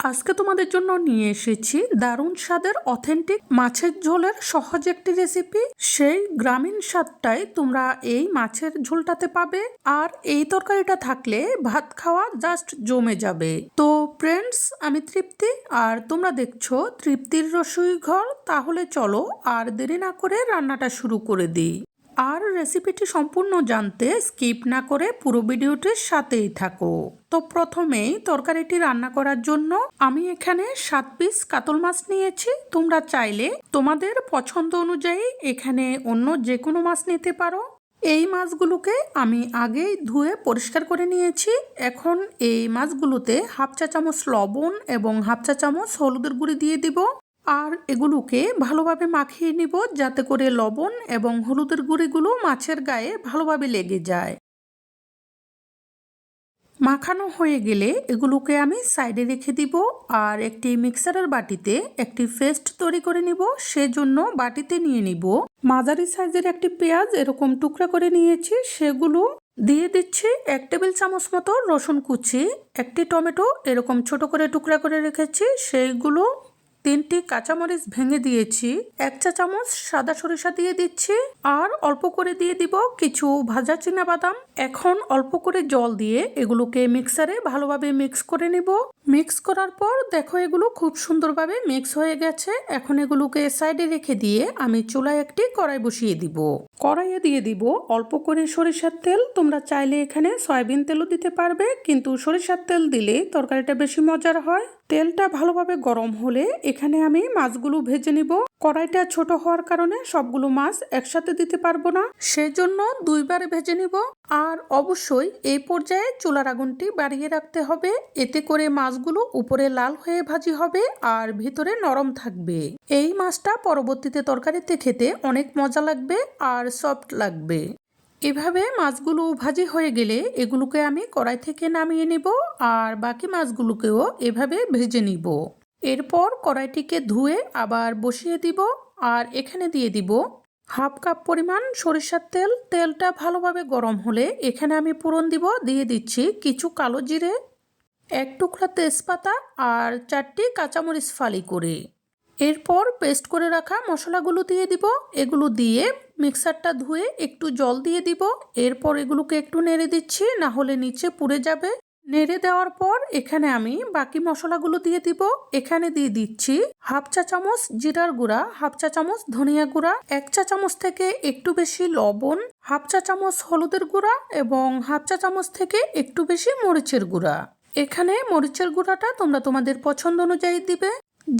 আজকে তোমাদের জন্য নিয়ে এসেছি দারুণ স্বাদের অথেন্টিক মাছের ঝোলের সহজ একটি রেসিপি। সেই গ্রামীণ স্বাদটাই তোমরা এই মাছের ঝোলটাতে পাবে, আর এই তরকারিটা থাকলে ভাত খাওয়া জাস্ট জমে যাবে। তো ফ্রেন্ডস, আমি তৃপ্তি আর তোমরা দেখছো তৃপ্তির রসুই ঘর। তাহলে চলো আর দেরি না করে রান্নাটা শুরু করে দিই। আর রেসিপিটি সম্পূর্ণ জানতে স্কিপ না করে পুরো ভিডিওটির সাথেই থাকো। তো প্রথমেই তরকারিটি রান্না করার জন্য আমি এখানে 7 পিস কাতল মাছ নিয়েছি। তোমরা চাইলে তোমাদের পছন্দ অনুযায়ী এখানে অন্য যে কোনো মাছ নিতে পারো। এই মাছগুলোকে আমি আগেই ধুয়ে পরিষ্কার করে নিয়েছি। এখন এই মাছগুলোতে হাফ চা চামচ লবণ এবং হাফ চা চামচ হলুদের গুঁড়ি দিয়ে দিব। আর এগুলোকে ভালোভাবে মাখিয়ে নিব, যাতে করে লবণ এবং হলুদের গুঁড়িগুলো মাছের গায়ে ভালোভাবে লেগে যায়। মাখানো হয়ে গেলে এগুলোকে আমি সাইডে রেখে দিব। আর একটি মিক্সারের বাটিতে একটি পেস্ট তৈরি করে নিব। সেজন্য বাটিতে নিয়ে নিব মাঝারি সাইজের একটি পেঁয়াজ, এরকম টুকরা করে নিয়েছি। সেগুলো দিয়ে দিচ্ছি 1 টেবিল চামচ মতো রসুন কুচি, একটি টমেটো এরকম ছোট করে টুকরা করে রেখেছি সেইগুলো, 3টি কাঁচামরিচ ভেঙে দিয়েছি, 1 চা চামচ সাদা সরিষা দিয়ে দিচ্ছি, আর অল্প করে দিয়ে দিব কিছু ভাজা বাদাম। এখন অল্প করে জল দিয়ে এগুলোকে মিক্সারে ভালোভাবে মিক্স করে নিব। মিক্স করার পর দেখো এগুলো খুব সুন্দরভাবে মিক্স হয়ে গেছে। এখন এগুলোকে সাইডে রেখে দিয়ে আমি চুলায় একটি কড়াই বসিয়ে দিব। কড়াইয়ে দিয়ে দিব অল্প করে সরিষার তেল। তোমরা চাইলে এখানে সয়াবিন তেলও দিতে পারবে, কিন্তু সরিষার তেল দিলে তরকারিটা বেশি মজার হয়। তেলটা ভালোভাবে গরম হলে এখানে আমি মাছগুলো ভেজে নিব। কড়াইটা ছোট হওয়ার কারণে সবগুলো মাছ একসাথে দিতে পারবো না, সেজন্য 2 বারে ভেজে নিব। আর অবশ্যই এই পর্যায়ে চুলার আগুনটি বাড়িয়ে রাখতে হবে, এতে করে মাছগুলো উপরে লাল হয়ে ভাজি হবে আর ভিতরে নরম থাকবে। এই মাছটা পরবর্তীতে তরকারিতে খেতে অনেক মজা লাগবে আর সফট লাগবে। এভাবে মাছগুলো ভাজি হয়ে গেলে এগুলোকে আমি কড়াই থেকে নামিয়ে নিব, আর বাকি মাছগুলোকেও এভাবে ভেজে নিব। এরপর কড়াইটিকে ধুয়ে আবার বসিয়ে দিব, আর এখানে দিয়ে দিব হাফ কাপ পরিমাণ সরিষার তেল। তেলটা ভালোভাবে গরম হলে এখানে আমি ফোড়ন দিব। দিয়ে দিচ্ছি কিছু কালো জিরে, 1 টুকরা তেজপাতা আর 4টি কাঁচামরিচ ফালি করে। এরপর পেস্ট করে রাখা মশলাগুলো দিয়ে দিব। এগুলো দিয়ে মিক্সারটা ধুয়ে একটু জল দিয়ে দিব। এরপর এগুলোকে একটু নেড়ে দিচ্ছি, না হলে নিচে পুড়ে যাবে। নেড়ে দেওয়ার পর এখানে আমি বাকি মশলাগুলো দিয়ে দিব। এখানে দিয়ে দিচ্ছি হাফ চা চামচ জিরার গুঁড়া, হাফ চা চামচ ধনিয়া গুঁড়া, 1 চা চামচ থেকে একটু বেশি লবণ, হাফ চা চামচ হলুদের গুঁড়া এবং হাফ চা চামচ থেকে একটু বেশি মরিচের গুঁড়া। এখানে মরিচের গুঁড়াটা তোমরা তোমাদের পছন্দ অনুযায়ী দিবে,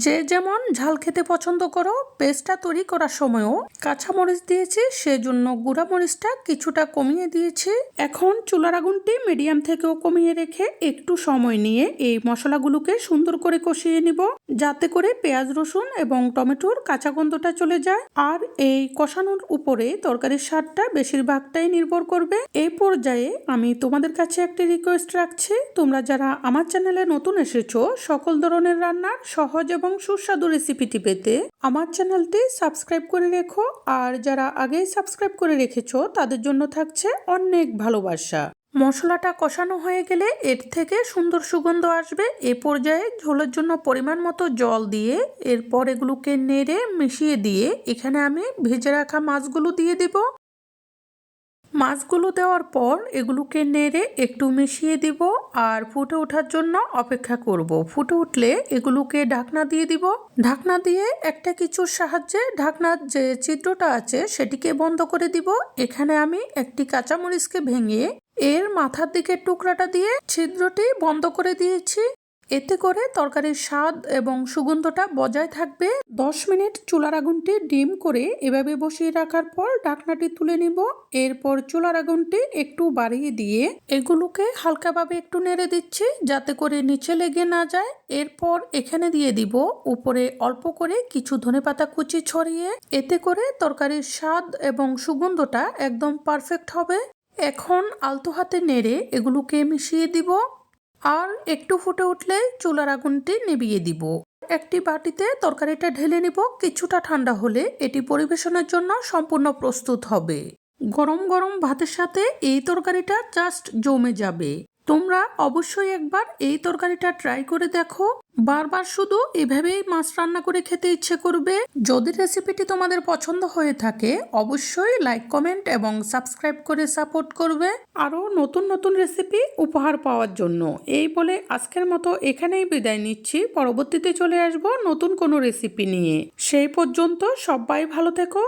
যে যেমন ঝাল খেতে পছন্দ করো। পেস্টটা তৈরি করার সময়ও কাঁচা মরিচ দিয়েছি, সেজন্য গুঁড়া মরিচটা কিছুটা কমিয়ে দিয়েছি। এখন চুলার আগুনটি মিডিয়াম থেকেও কমিয়ে রেখে একটু সময় নিয়ে এই মশলাগুলোকে সুন্দর করে কষিয়ে নিব, যাতে করে পেঁয়াজ, রসুন এবং টমেটোর কাঁচা গন্ধটা চলে যায়। আর এই কষানোর উপরে তরকারির স্বাদটা বেশিরভাগটাই নির্ভর করবে। এই পর্যায়ে আমি তোমাদের কাছে একটি রিকোয়েস্ট রাখছি, তোমরা যারা আমার চ্যানেলে নতুন এসেছো, সকল ধরনের রান্নার সহজ এবং সুস্বাদু রেসিপিটি পেতে আমার চ্যানেলটি সাবস্ক্রাইব করে রেখো। আর যারা আগেই সাবস্ক্রাইব করে রেখেছো তাদের জন্য থাকছে অনেক ভালোবাসা। মশলাটা কষানো হয়ে গেলে এর থেকে সুন্দর সুগন্ধ আসবে। এ পর্যায়ে ঝোলের জন্য পরিমাণ মতো জল দিয়ে এরপর এগুলোকে নেড়ে মিশিয়ে দিয়ে এখানে আমি ভেজে রাখা মাছগুলো দিয়ে দিব। মাছগুলো দেওয়ার পর এগুলোকে নেড়ে একটু মিশিয়ে দিব আর ফুটে ওঠার জন্য অপেক্ষা করব। ফুটে উঠলে এগুলোকে ঢাকনা দিয়ে দিব। ঢাকনা দিয়ে একটা কিছুর সাহায্যে ঢাকনার যে ছিদ্রটা আছে সেটিকে বন্ধ করে দিব। এখানে আমি একটি কাঁচামরিচকে ভেঙে এর মাথার দিকের টুকরাটা দিয়ে ছিদ্রটি বন্ধ করে দিয়েছি। এতে করে তরকারির স্বাদ এবং সুগন্ধটা বজায় থাকবে। 10 মিনিট চুলার আগুনটি ডিম করে এভাবে বসিয়ে রাখার পর ঢাকনাটি তুলে নিব। এরপর চুলার আগুনটি একটু বাড়িয়ে দিয়ে এগুলোকে হালকাভাবে একটু নেড়ে দিচ্ছি, যাতে করে নিচে লেগে না যায়। এরপর এখানে দিয়ে দিব উপরে অল্প করে কিছু ধনেপাতা কুচি ছড়িয়ে, এতে করে তরকারির স্বাদ এবং সুগন্ধটা একদম পারফেক্ট হবে। এখন আলতো হাতে নেড়ে এগুলোকে মিশিয়ে দিব, আর একটু ফুটে উঠলে চুলার আগুনটি নিভিয়ে দিব। একটি বাটিতে তরকারিটা ঢেলে নিব। কিছুটা ঠান্ডা হলে এটি পরিবেশনের জন্য সম্পূর্ণ প্রস্তুত হবে। গরম গরম ভাতের সাথে এই তরকারিটা জাস্ট জমে যাবে। তোমরা অবশ্যই একবার এই তরকারিটা ট্রাই করে দেখো। বারবার শুধু এভাবেই মাছ রান্না করে খেতে ইচ্ছে করবে। যদি রেসিপিটি তোমাদের পছন্দ হয়ে থাকে অবশ্যই লাইক, কমেন্ট এবং সাবস্ক্রাইব করে সাপোর্ট করবে আরও নতুন নতুন রেসিপি উপহার পাওয়ার জন্য। এই বলে আজকের মতো এখানেই বিদায় নিচ্ছি। পরবর্তীতে চলে আসবো নতুন কোনো রেসিপি নিয়ে। সেই পর্যন্ত সবাই ভালো থেকো।